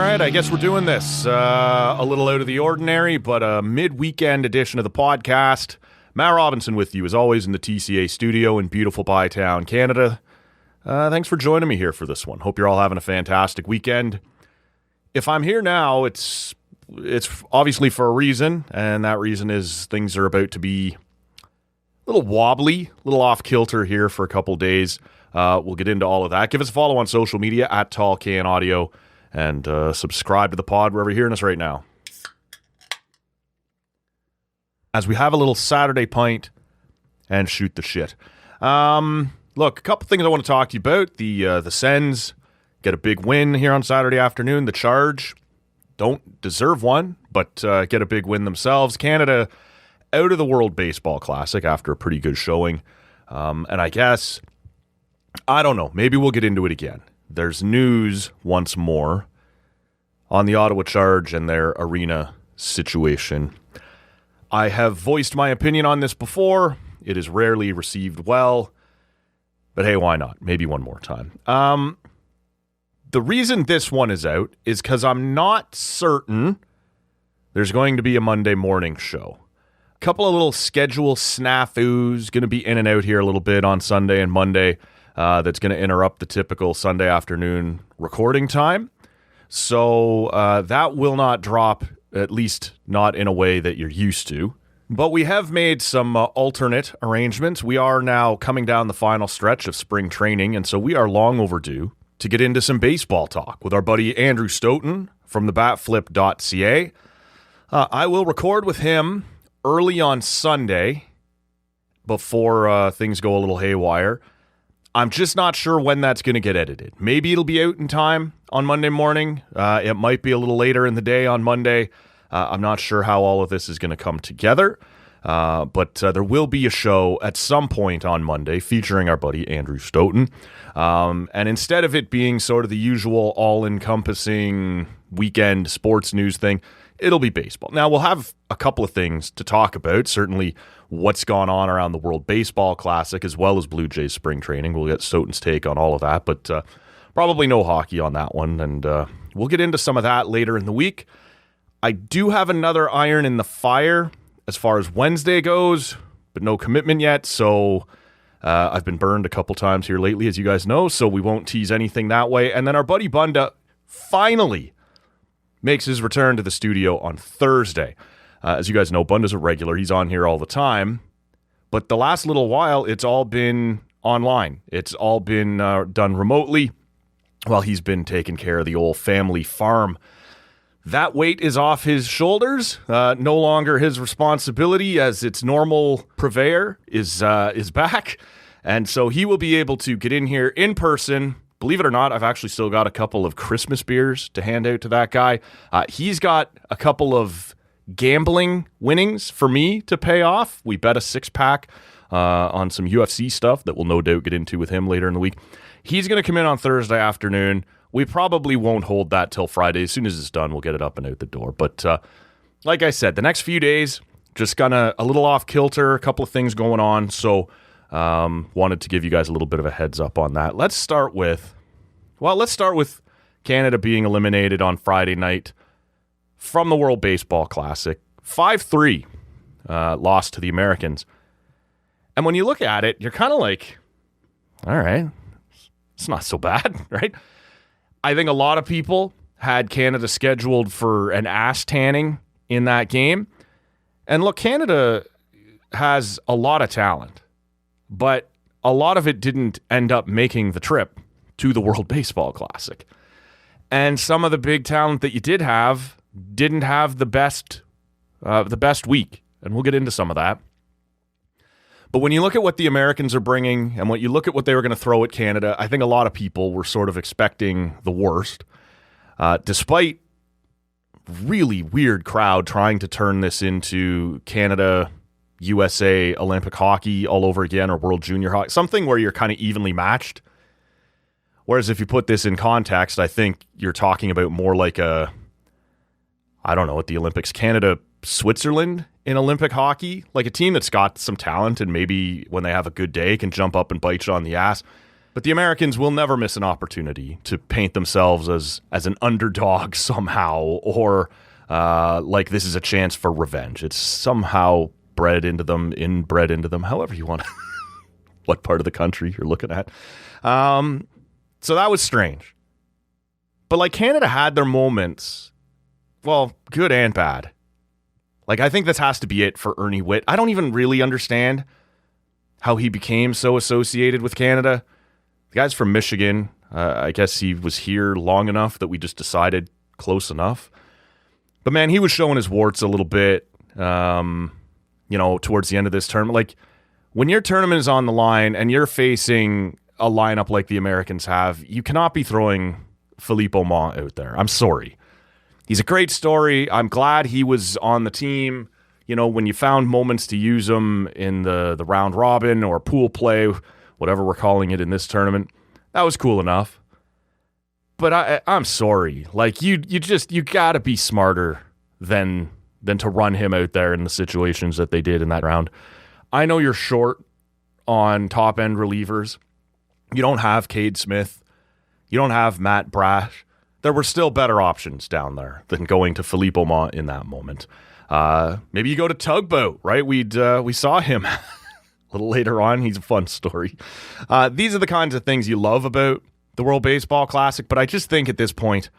right, I guess we're doing this. A little out of the ordinary, but a mid-weekend edition of the podcast. Matt Robinson with you, as always, in the TCA studio in beautiful Bytown, Canada. Thanks for joining me here for this one. Hope you're all having a fantastic weekend. If I'm here now, it's obviously for a reason, and that reason is things are about to be a little wobbly, a little off-kilter here for a couple days. We'll get into all of that. Give us a follow on social media at TallCanAudio. And subscribe to the pod wherever you're hearing us right now. As we have a little Saturday pint and shoot the shit. Look, a couple things I want to talk to you about. The Sens get a big win here on Saturday afternoon. The Charge don't deserve one, but get a big win themselves. Canada out of the World Baseball Classic after a pretty good showing. And I guess, I don't know, maybe we'll get into it again. There's news once more on the Ottawa Charge and their arena situation. I have voiced my opinion on this before. It is rarely received well, but hey, why not? Maybe one more time. The reason this one is out is because I'm not certain there's going to be a Monday morning show. A couple of little schedule snafus, going to be in and out here a little bit on Sunday and Monday. That's going to interrupt the typical Sunday afternoon recording time. So that will not drop, at least not in a way that you're used to. But we have made some alternate arrangements. We are now coming down the final stretch of spring training, and so we are long overdue to get into some baseball talk with our buddy Andrew Stoughton from the batflip.ca. I will record with him early on Sunday before things go a little haywire. I'm just not sure when that's going to get edited. Maybe it'll be out in time on Monday morning. It might be a little later in the day on Monday. I'm not sure how all of this is going to come together. But there will be a show at some point on Monday featuring our buddy Andrew Stoughton. And instead of it being sort of the usual all-encompassing weekend sports news thing, it'll be baseball. Now, we'll have a couple of things to talk about. Certainly what's gone on around the World Baseball Classic, as well as Blue Jays spring training. We'll get Stoughton's take on all of that, but probably no hockey on that one. And we'll get into some of that later in the week. I do have another iron in the fire as far as Wednesday goes, but no commitment yet. So I've been burned a couple times here lately, as you guys know, so we won't tease anything that way. And then our buddy Bunda finally makes his return to the studio on Thursday. As you guys know, Bunda's a regular. He's on here all the time. But the last little while, it's all been online. It's all been done remotely while he's been taking care of the old family farm. That weight is off his shoulders. No longer his responsibility, as its normal purveyor is back. And so he will be able to get in here in person. Believe it or not, I've actually still got a couple of Christmas beers to hand out to that guy. He's got a couple of gambling winnings for me to pay off. We bet a 6-pack on some UFC stuff that we'll no doubt get into with him later in the week. He's going to come in on Thursday afternoon. We probably won't hold that till Friday. As soon as it's done, we'll get it up and out the door. But like I said, the next few days, just kind of a little off kilter, a couple of things going on. So wanted to give you guys a little bit of a heads up on that. Let's start with Canada being eliminated on Friday night from the World Baseball Classic. 5-3 loss to the Americans. And when you look at it, you're kind of like, all right, it's not so bad, right? I think a lot of people had Canada scheduled for an ass tanning in that game. And look, Canada has a lot of talent, but a lot of it didn't end up making the trip to the World Baseball Classic. And some of the big talent that you did have didn't have the best week. And we'll get into some of that. But when you look at what the Americans are bringing and what you look at what they were going to throw at Canada, I think a lot of people were sort of expecting the worst. Despite really weird crowd trying to turn this into Canada, USA, Olympic hockey all over again, or World Junior hockey, something where you're kind of evenly matched. Whereas if you put this in context, I think you're talking about more like at the Olympics, Canada, Switzerland in Olympic hockey, like a team that's got some talent and maybe when they have a good day can jump up and bite you on the ass. But the Americans will never miss an opportunity to paint themselves as an underdog somehow, or like this is a chance for revenge. It's somehow inbred into them, however you want to, what part of the country you're looking at. So that was strange. But like Canada had their moments, well, good and bad. Like I think this has to be it for Ernie Whitt. I don't even really understand how he became so associated with Canada. The guy's from Michigan. I guess he was here long enough that we just decided close enough. But man, he was showing his warts a little bit, towards the end of this tournament. Like when your tournament is on the line and you're facing a lineup like the Americans have, you cannot be throwing Philippe Aumont out there. I'm sorry. He's a great story. I'm glad he was on the team. You know, when you found moments to use him in the round robin or pool play, whatever we're calling it in this tournament, that was cool enough. But I'm sorry. Like you gotta be smarter than to run him out there in the situations that they did in that round. I know you're short on top end relievers. You don't have Cade Smith. You don't have Matt Brash. There were still better options down there than going to Philippe Aumont in that moment. Maybe you go to Tugboat, right? We saw him a little later on. He's a fun story. These are the kinds of things you love about the World Baseball Classic, but I just think at this point,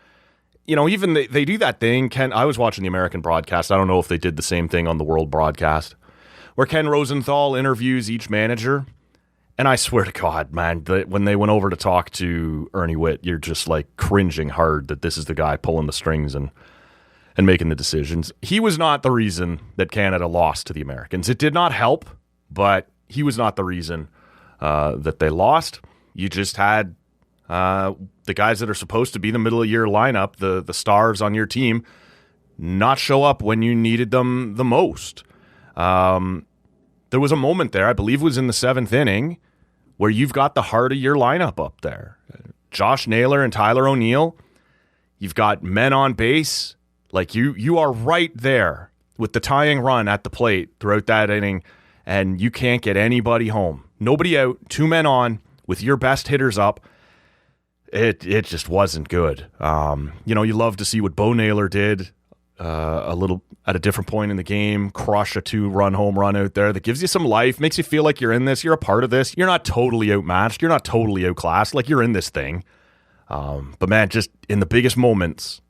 even they do that thing. I was watching the American broadcast. I don't know if they did the same thing on the World broadcast, where Ken Rosenthal interviews each manager. And I swear to God, man, when they went over to talk to Ernie Whitt, you're just like cringing hard that this is the guy pulling the strings and making the decisions. He was not the reason that Canada lost to the Americans. It did not help, but he was not the reason that they lost. You just had the guys that are supposed to be the middle of year lineup, the stars on your team, not show up when you needed them the most. There was a moment there, I believe it was in the 7th inning, where you've got the heart of your lineup up there. Josh Naylor and Tyler O'Neill. You've got men on base. Like you are right there with the tying run at the plate throughout that inning, and you can't get anybody home. Nobody out, 2 men on with your best hitters up. It just wasn't good. You love to see what Bo Naylor did a little at a different point in the game, crush a 2-run home run out there that gives you some life, makes you feel like you're in this, you're a part of this, you're not totally outmatched, you're not totally outclassed, like you're in this thing. But man, just in the biggest moments,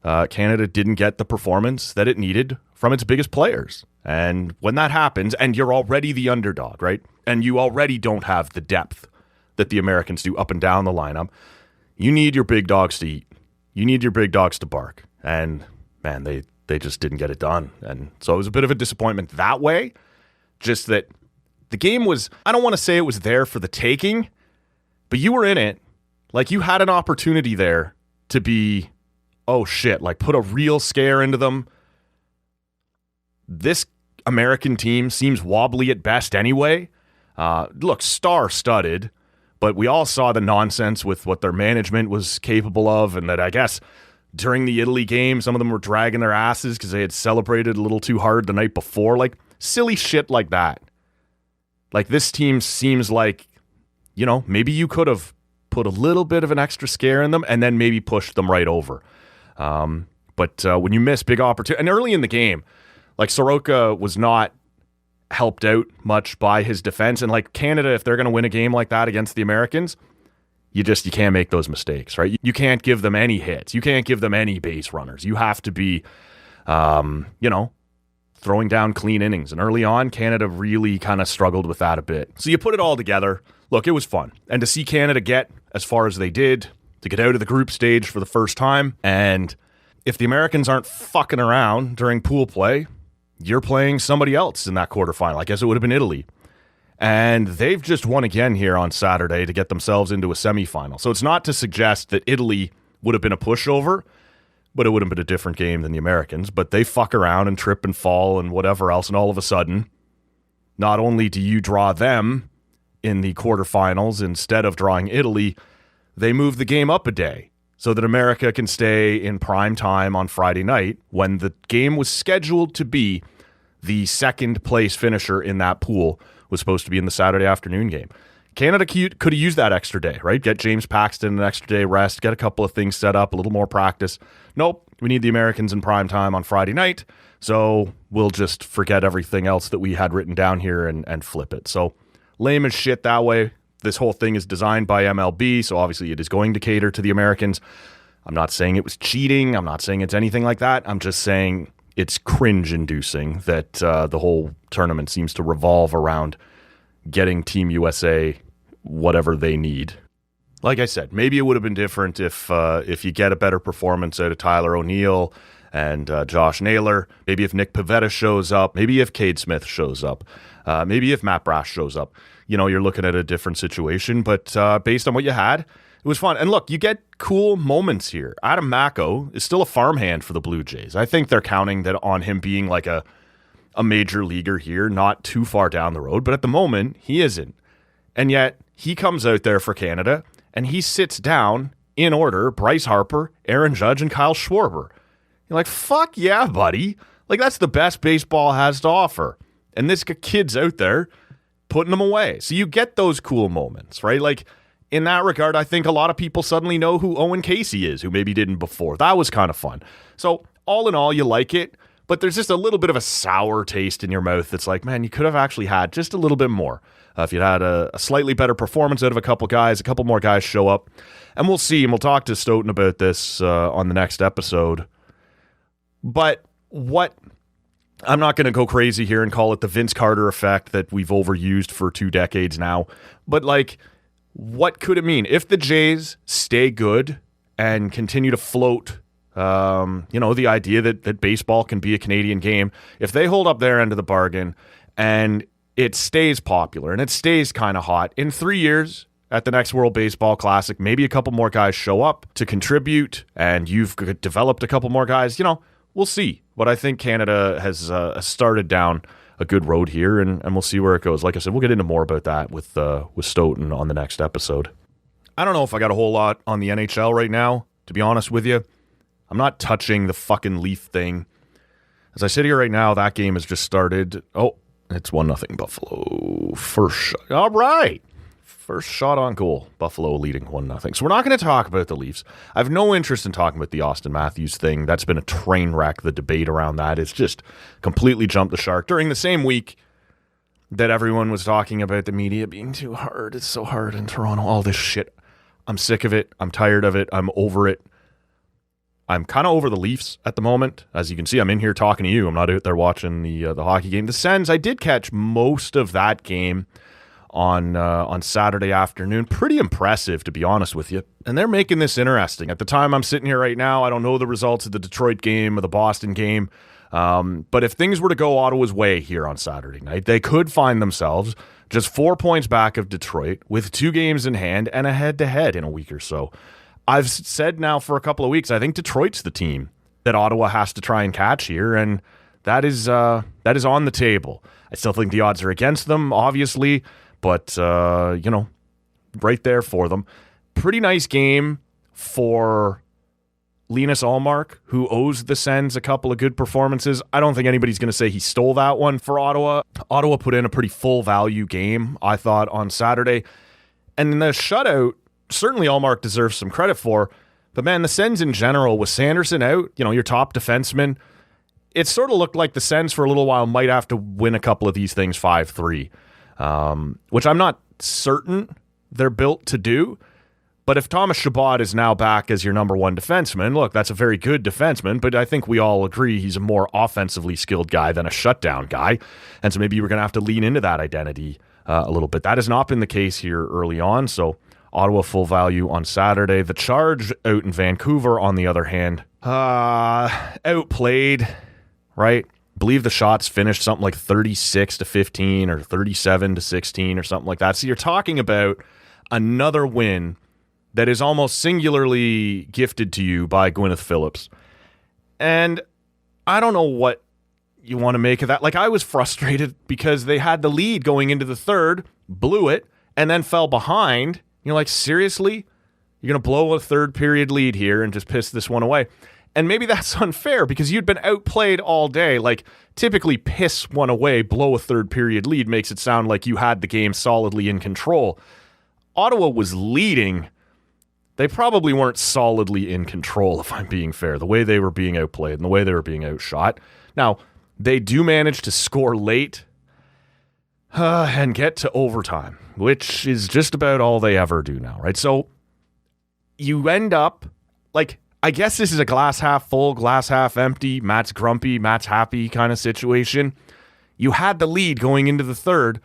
Canada didn't get the performance that it needed from its biggest players. And when that happens, and you're already the underdog, right? And you already don't have the depth that the Americans do up and down the lineup, you need your big dogs to eat. You need your big dogs to bark. And man, they just didn't get it done. And so it was a bit of a disappointment that way. Just that the game was, I don't want to say it was there for the taking, but you were in it. Like you had an opportunity there to be, oh shit, like put a real scare into them. This American team seems wobbly at best anyway. Look, star-studded, but we all saw the nonsense with what their management was capable of, and that I guess during the Italy game, some of them were dragging their asses because they had celebrated a little too hard the night before. Like, silly shit like that. Like, this team seems like, maybe you could have put a little bit of an extra scare in them and then maybe pushed them right over. But when you miss big opportunity, and early in the game, like Soroka was not helped out much by his defense. And like Canada, if they're going to win a game like that against the Americans, you can't make those mistakes, right? You can't give them any hits. You can't give them any base runners. You have to be, throwing down clean innings. And early on, Canada really kind of struggled with that a bit. So you put it all together. Look, it was fun. And to see Canada get as far as they did, to get out of the group stage for the first time. And if the Americans aren't fucking around during pool play, you're playing somebody else in that quarterfinal. I guess it would have been Italy. And they've just won again here on Saturday to get themselves into a semifinal. So it's not to suggest that Italy would have been a pushover, but it would have been a different game than the Americans. But they fuck around and trip and fall and whatever else. And all of a sudden, not only do you draw them in the quarterfinals instead of drawing Italy, they move the game up a day so that America can stay in prime time on Friday night when the game was scheduled to be the second place finisher in that pool was supposed to be in the Saturday afternoon game. Canada could have used that extra day, right? Get James Paxton an extra day rest, get a couple of things set up, a little more practice. Nope, we need the Americans in prime time on Friday night, so we'll just forget everything else that we had written down here and flip it. So lame as shit that way. This whole thing is designed by MLB, so obviously it is going to cater to the Americans. I'm not saying it was cheating. I'm not saying it's anything like that. I'm just saying it's cringe-inducing that the whole tournament seems to revolve around getting Team USA whatever they need. Like I said, maybe it would have been different if you get a better performance out of Tyler O'Neill and Josh Naylor. Maybe if Nick Pivetta shows up. Maybe if Cade Smith shows up. Maybe if Matt Brash shows up. You know, you're looking at a different situation. But based on what you had, it was fun. And look, you get cool moments here. Adam Mako is still a farmhand for the Blue Jays. I think they're counting that on him being like a major leaguer here, not too far down the road. But at the moment, he isn't. And yet, he comes out there for Canada, and he sits down in order Bryce Harper, Aaron Judge, and Kyle Schwarber. You're like, fuck yeah, buddy. Like, that's the best baseball has to offer. And this kid's out there putting them away. So you get those cool moments, right? Like, in that regard, I think a lot of people suddenly know who Owen Casey is, who maybe didn't before. That was kind of fun. So all in all, you like it, but there's just a little bit of a sour taste in your mouth that's like, man, you could have actually had just a little bit more. If you'd had a slightly better performance out of a couple more guys show up. And we'll see, and we'll talk to Stoughton about this on the next episode. But I'm not going to go crazy here and call it the Vince Carter effect that we've overused for 2 decades now. But, like, what could it mean? If the Jays stay good and continue to float, the idea that baseball can be a Canadian game, if they hold up their end of the bargain and it stays popular and it stays kind of hot, in 3 years at the next World Baseball Classic, maybe a couple more guys show up to contribute and you've developed a couple more guys, we'll see. But I think Canada has started down a good road here, and we'll see where it goes. Like I said, we'll get into more about that with Stoughton on the next episode. I don't know if I got a whole lot on the NHL right now, to be honest with you. I'm not touching the fucking Leaf thing. As I sit here right now, that game has just started. Oh, it's 1-0 Buffalo. First shot. All right. First shot on goal. Buffalo leading 1-0. So we're not going to talk about the Leafs. I have no interest in talking about the Austin Matthews thing. That's been a train wreck. The debate around that is just completely jumped the shark. During the same week that everyone was talking about the media being too hard. It's so hard in Toronto. All this shit. I'm sick of it. I'm tired of it. I'm over it. I'm kind of over the Leafs at the moment. As you can see, I'm in here talking to you. I'm not out there watching the hockey game. The Sens, I did catch most of that game on Saturday afternoon. Pretty impressive, to be honest with you. And they're making this interesting. At the time I'm sitting here right now, I don't know the results of the Detroit game or the Boston game. But if things were to go Ottawa's way here on Saturday night, they could find themselves just 4 points back of Detroit with 2 games in hand and a head-to-head in a week or so. I've said now for a couple of weeks, I think Detroit's the team that Ottawa has to try and catch here, and that is on the table. I still think the odds are against them, obviously, but, right there for them. Pretty nice game for Linus Ullmark, who owes the Sens a couple of good performances. I don't think anybody's going to say he stole that one for Ottawa. Ottawa put in a pretty full-value game, I thought, on Saturday. And in the shutout, certainly Ullmark deserves some credit for, but man, the Sens in general, with Sanderson out, your top defenseman, it sort of looked like the Sens for a little while might have to win a couple of these things 5-3, which I'm not certain they're built to do. But if Thomas Chabot is now back as your number 1 defenseman, look, that's a very good defenseman, but I think we all agree he's a more offensively skilled guy than a shutdown guy. And so maybe we're going to have to lean into that identity a little bit. That has not been the case here early on, so Ottawa full value on Saturday. The Charge out in Vancouver, on the other hand, outplayed, right? I believe the shots finished something like 36-15 or 37-16 or something like that. So you're talking about another win that is almost singularly gifted to you by Gwyneth Phillips. And I don't know what you want to make of that. Like, I was frustrated because they had the lead going into the third, blew it, and then fell behind. You're like, seriously? You're going to blow a third period lead here and just piss this one away? And maybe that's unfair because you'd been outplayed all day. Like, typically piss one away, blow a third period lead makes it sound like you had the game solidly in control. Ottawa was leading, they probably weren't solidly in control, if I'm being fair, the way they were being outplayed and the way they were being outshot. Now, they do manage to score late and get to overtime, which is just about all they ever do now, right? So you end up, like, I guess this is a glass half full, glass half empty, Matt's grumpy, Matt's happy kind of situation. You had the lead going into the third,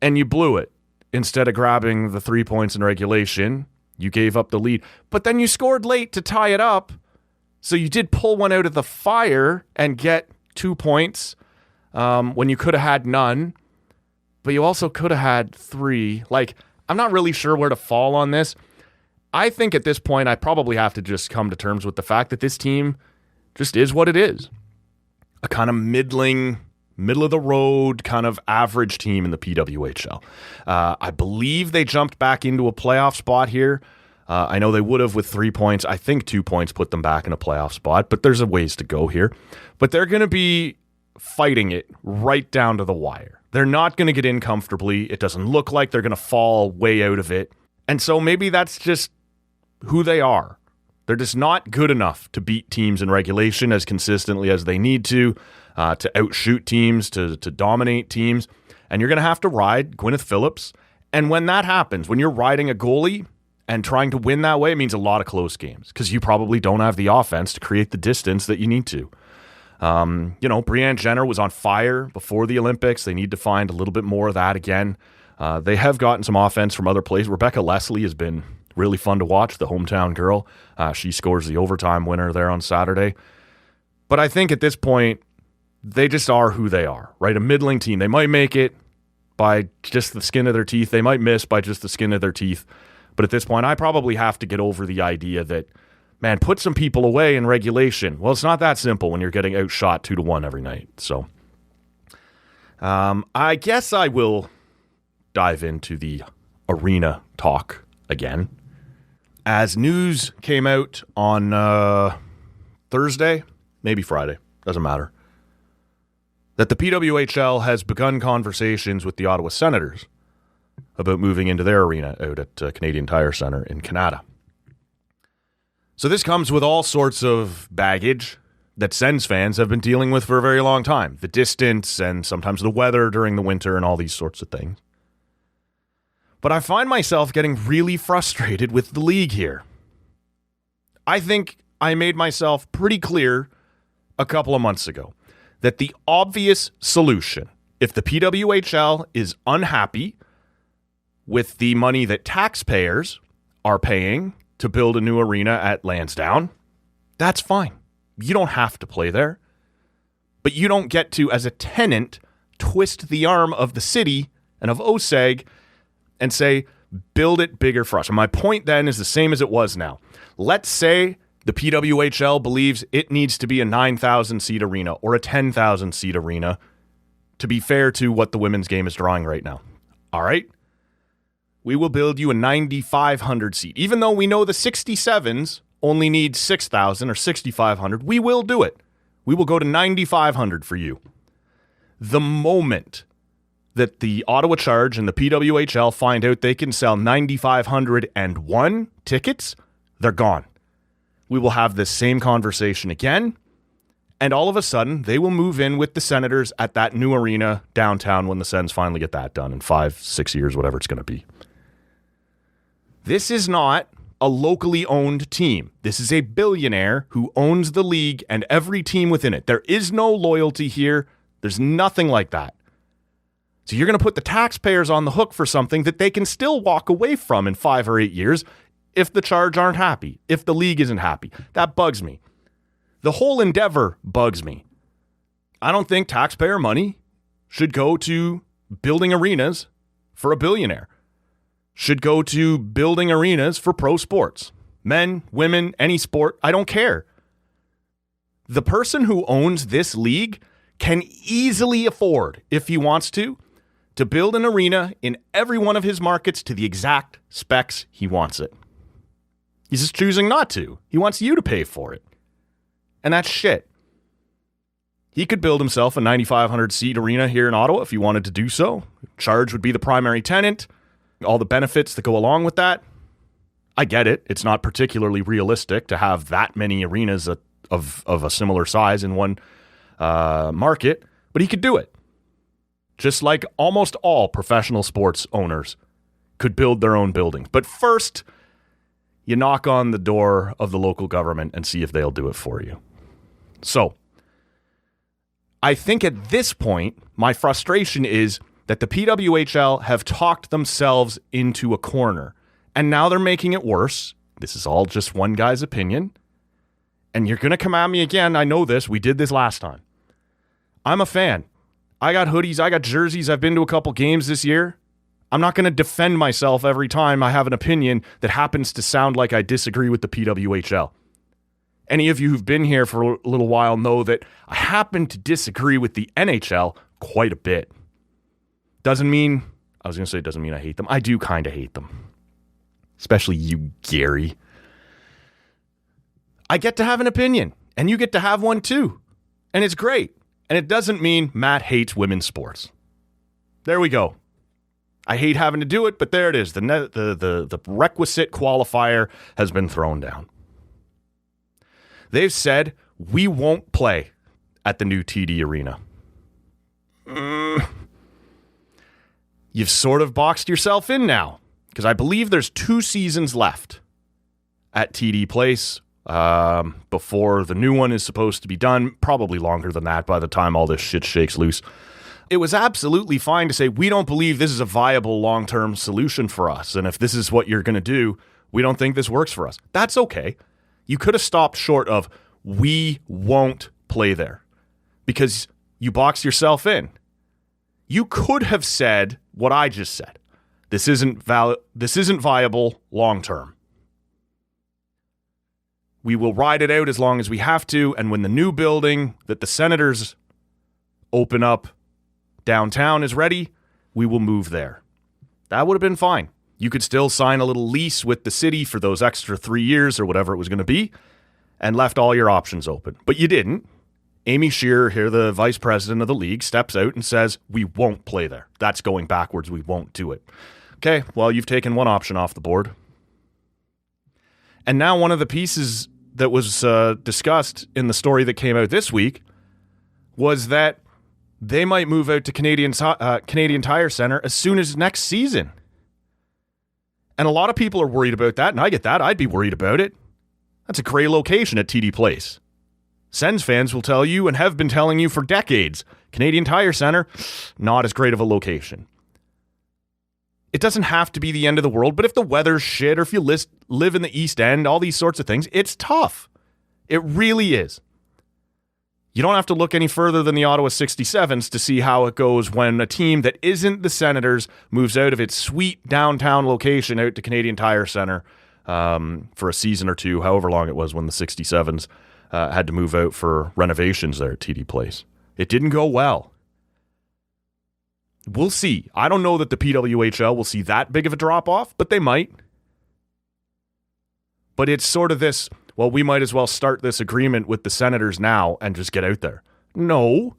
and you blew it. Instead of grabbing the 3 points in regulation, you gave up the lead. But then you scored late to tie it up, so you did pull one out of the fire and get 2 points when you could have had none. But you also could have had 3. Like, I'm not really sure where to fall on this. I think at this point, I probably have to just come to terms with the fact that this team just is what it is. A kind of middling, middle-of-the-road, kind of average team in the PWHL. I believe they jumped back into a playoff spot here. I know they would have with 3 points. I think 2 points put them back in a playoff spot, but there's a ways to go here. But they're going to be fighting it right down to the wire. They're not going to get in comfortably. It doesn't look like they're going to fall way out of it. And so maybe that's just who they are. They're just not good enough to beat teams in regulation as consistently as they need to outshoot teams, to dominate teams. And you're going to have to ride Gwyneth Phillips. And when that happens, when you're riding a goalie and trying to win that way, it means a lot of close games because you probably don't have the offense to create the distance that you need to. Brianne Jenner was on fire before the Olympics. They need to find a little bit more of that again. They have gotten some offense from other places. Rebecca Leslie has been really fun to watch, the hometown girl. She scores the overtime winner there on Saturday. But I think at this point, they just are who they are, right? A middling team. They might make it by just the skin of their teeth. They might miss by just the skin of their teeth. But at this point, I probably have to get over the idea that, man, put some people away in regulation. Well, it's not that simple when you're getting outshot 2-1 every night. So I guess I will dive into the arena talk again. As news came out on Thursday, maybe Friday, doesn't matter, that the PWHL has begun conversations with the Ottawa Senators about moving into their arena out at Canadian Tire Centre in Canada. So this comes with all sorts of baggage that Sens fans have been dealing with for a very long time. The distance and sometimes the weather during the winter and all these sorts of things. But I find myself getting really frustrated with the league here. I think I made myself pretty clear a couple of months ago that the obvious solution, if the PWHL is unhappy with the money that taxpayers are paying to build a new arena at Lansdowne, that's fine. You don't have to play there. But you don't get to, as a tenant, twist the arm of the city and of OSEG and say, build it bigger for us. And my point then is the same as it was now. Let's say the PWHL believes it needs to be a 9,000-seat arena or a 10,000-seat arena to be fair to what the women's game is drawing right now. All right? We will build you a 9,500 seat. Even though we know the 67s only need 6,000 or 6,500, we will do it. We will go to 9,500 for you. The moment that the Ottawa Charge and the PWHL find out they can sell 9,501 tickets, they're gone. We will have this same conversation again, and all of a sudden, they will move in with the Senators at that new arena downtown when the Sens finally get that done in 5-6 years, whatever it's going to be. This is not a locally owned team. This is a billionaire who owns the league and every team within it. There is no loyalty here. There's nothing like that. So you're going to put the taxpayers on the hook for something that they can still walk away from in 5 or 8 years if the Charge aren't happy, if the league isn't happy. That bugs me. The whole endeavor bugs me. I don't think taxpayer money should go to building arenas for a billionaire. Should go to building arenas for pro sports. Men, women, any sport, I don't care. The person who owns this league can easily afford, if he wants to build an arena in every one of his markets to the exact specs he wants it. He's just choosing not to. He wants you to pay for it. And that's shit. He could build himself a 9,500 seat arena here in Ottawa if he wanted to do so. Charge would be the primary tenant. all the benefits that go along with that. I get it. It's not particularly realistic to have that many arenas of a similar size in one market, but he could do it. Just like almost all professional sports owners could build their own buildings. But first, you knock on the door of the local government and see if they'll do it for you. So, I think at this point, my frustration is that the PWHL have talked themselves into a corner. And now they're making it worse. This is all just one guy's opinion. And you're going to come at me again. I know this. We did this last time. I'm a fan. I got hoodies. I got jerseys. I've been to a couple games this year. I'm not going to defend myself every time I have an opinion that happens to sound like I disagree with the PWHL. Any of you who've been here for a little while know that I happen to disagree with the NHL quite a bit. Doesn't mean I hate them. I do kind of hate them. Especially you, Gary. I get to have an opinion, and you get to have one too. And it's great. And it doesn't mean Matt hates women's sports. There we go. I hate having to do it, but there it is. The requisite qualifier has been thrown down. They've said, we won't play at the new TD Arena. You've sort of boxed yourself in now. Because I believe there's 2 seasons left at TD Place before the new one is supposed to be done. Probably longer than that by the time all this shit shakes loose. It was absolutely fine to say, we don't believe this is a viable long-term solution for us. And if this is what you're going to do, we don't think this works for us. That's okay. You could have stopped short of, we won't play there. Because you boxed yourself in. You could have said what I just said. This isn't viable long term. We will ride it out as long as we have to, and when the new building that the Senators open up downtown is ready, we will move there. That would have been fine. You could still sign a little lease with the city for those extra 3 years or whatever it was going to be, and left all your options open. But you didn't. Amy Shearer, here, the vice president of the league, steps out and says, we won't play there. That's going backwards. We won't do it. Okay, well, you've taken one option off the board. And now one of the pieces that was discussed in the story that came out this week was that they might move out to Canadian Tire Centre as soon as next season. And a lot of people are worried about that, and I get that. I'd be worried about it. That's a great location at TD Place. Sens fans will tell you and have been telling you for decades, Canadian Tire Centre, not as great of a location. It doesn't have to be the end of the world, but if the weather's shit or if you live in the East End, all these sorts of things, it's tough. It really is. You don't have to look any further than the Ottawa 67s to see how it goes when a team that isn't the Senators moves out of its sweet downtown location out to Canadian Tire Centre for a season or two, however long it was when the 67s had to move out for renovations there at TD Place. It didn't go well. We'll see. I don't know that the PWHL will see that big of a drop-off, but they might. But it's sort of this, well, we might as well start this agreement with the Senators now and just get out there. No.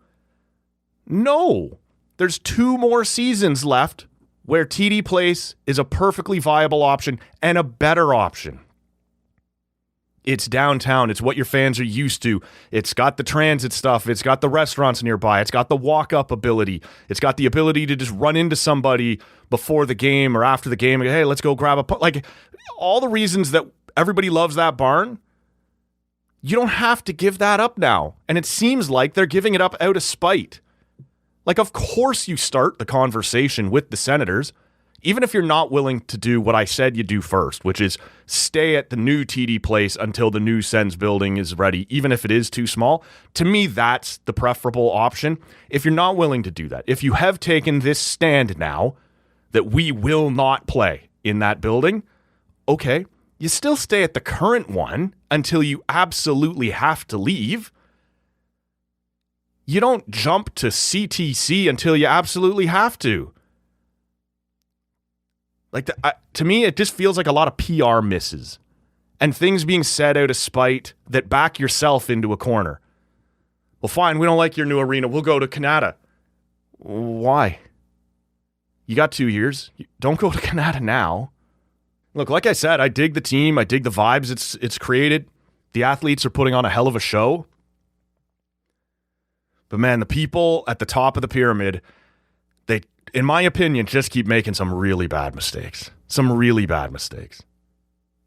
There's 2 more seasons left where TD Place is a perfectly viable option and a better option. It's downtown. It's what your fans are used to. It's got the transit stuff. It's got the restaurants nearby. It's got the walk-up ability. It's got the ability to just run into somebody before the game or after the game and go, hey, let's go grab a... Like, all the reasons that everybody loves that barn, you don't have to give that up now. And it seems like they're giving it up out of spite. Like, of course you start the conversation with the Senators, even if you're not willing to do what I said you do first, which is stay at the new TD Place until the new Sens building is ready, even if it is too small. To me, that's the preferable option. If you're not willing to do that, if you have taken this stand now that we will not play in that building, okay, you still stay at the current one until you absolutely have to leave. You don't jump to CTC until you absolutely have to. Like, to me, it just feels like a lot of PR misses and things being said out of spite that back yourself into a corner. Well, fine, we don't like your new arena. We'll go to Canada. Why? You got 2 years. Don't go to Canada now. Look, like I said, I dig the team. I dig the vibes it's created. The athletes are putting on a hell of a show. But man, the people at the top of the pyramid, they, in my opinion, just keep making some really bad mistakes. Some really bad mistakes.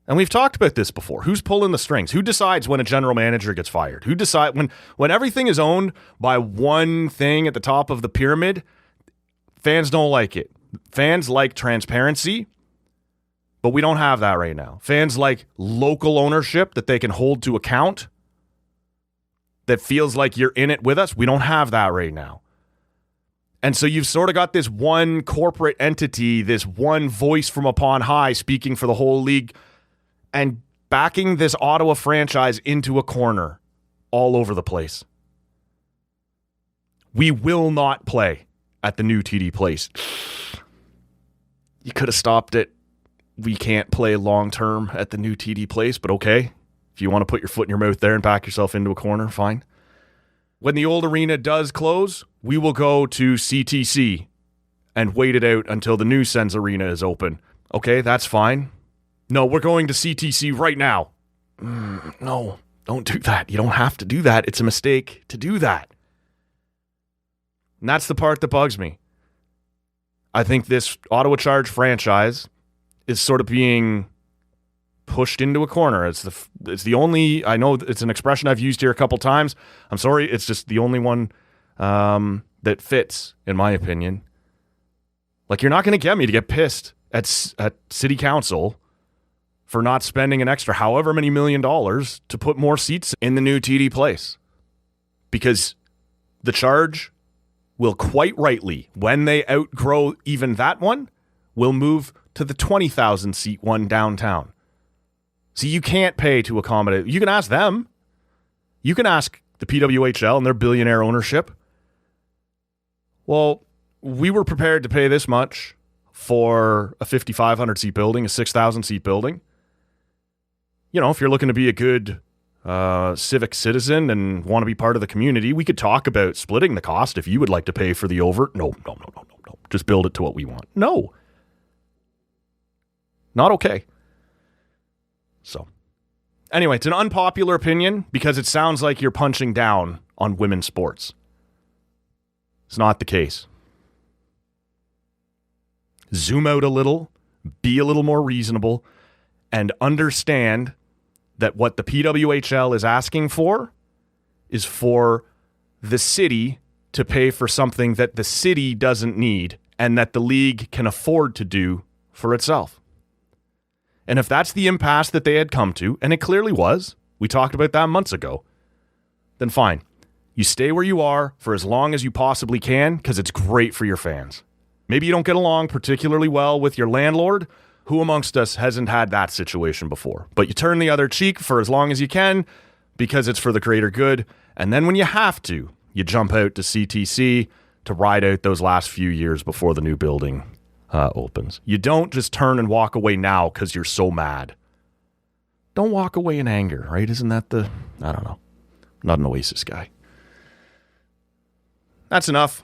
And we've talked about this before. Who's pulling the strings? Who decides when a general manager gets fired? Who decide when everything is owned by one thing at the top of the pyramid? Fans don't like it. Fans like transparency, but we don't have that right now. Fans like local ownership that they can hold to account, that feels like you're in it with us. We don't have that right now. And so you've sort of got this one corporate entity, this one voice from upon high speaking for the whole league and backing this Ottawa franchise into a corner all over the place. We will not play at the new TD Place. You could have stopped it. We can't play long-term at the new TD Place, but okay. If you want to put your foot in your mouth there and back yourself into a corner, fine. When the old arena does close, we will go to CTC and wait it out until the new Sens arena is open. Okay, that's fine. No, we're going to CTC right now. No, don't do that. You don't have to do that. It's a mistake to do that. And that's the part that bugs me. I think this Ottawa Charge franchise is sort of being pushed into a corner. It's the only, I know it's an expression I've used here a couple times. I'm sorry, it's just the only one that fits, in my opinion. Like, you're not going to get me to get pissed at city council for not spending an extra however many $1 million to put more seats in the new TD Place. Because the Charge will quite rightly, when they outgrow even that one, will move to the 20,000 seat one downtown. So you can't pay to accommodate. You can ask them. You can ask the PWHL and their billionaire ownership. Well, we were prepared to pay this much for a 5,500 seat building, a 6,000 seat building. You know, if you're looking to be a good civic citizen and want to be part of the community, we could talk about splitting the cost if you would like to pay for the over. No. Just build it to what we want. No. Not okay. So, anyway, it's an unpopular opinion because it sounds like you're punching down on women's sports. It's not the case. Zoom out a little, be a little more reasonable, and understand that what the PWHL is asking for is for the city to pay for something that the city doesn't need and that the league can afford to do for itself. And if that's the impasse that they had come to, and it clearly was, we talked about that months ago, then fine. You stay where you are for as long as you possibly can because it's great for your fans. Maybe you don't get along particularly well with your landlord. Who amongst us hasn't had that situation before? But you turn the other cheek for as long as you can because it's for the greater good. And then when you have to, you jump out to CTC to ride out those last few years before the new building opens. You don't just turn and walk away now because you're so mad. Don't walk away in anger, right? Isn't that I don't know. I'm not an Oasis guy. That's enough.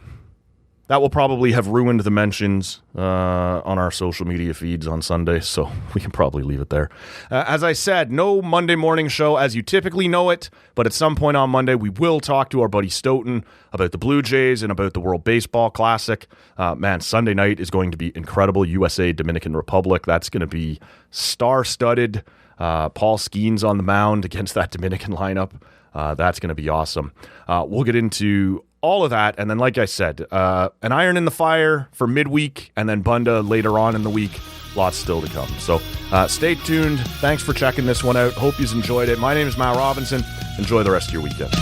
That will probably have ruined the mentions on our social media feeds on Sunday, so we can probably leave it there. As I said, no Monday morning show as you typically know it, but at some point on Monday, we will talk to our buddy Stoughton about the Blue Jays and about the World Baseball Classic. Man, Sunday night is going to be incredible. USA, Dominican Republic, that's going to be star-studded. Paul Skeens on the mound against that Dominican lineup. That's going to be awesome. We'll get into all of that, and then like I said, an iron in the fire for midweek, and then Bunda later on in the week. Lots still to come. So stay tuned. Thanks for checking this one out. Hope you've enjoyed it. My name is Matt Robinson. Enjoy the rest of your weekend.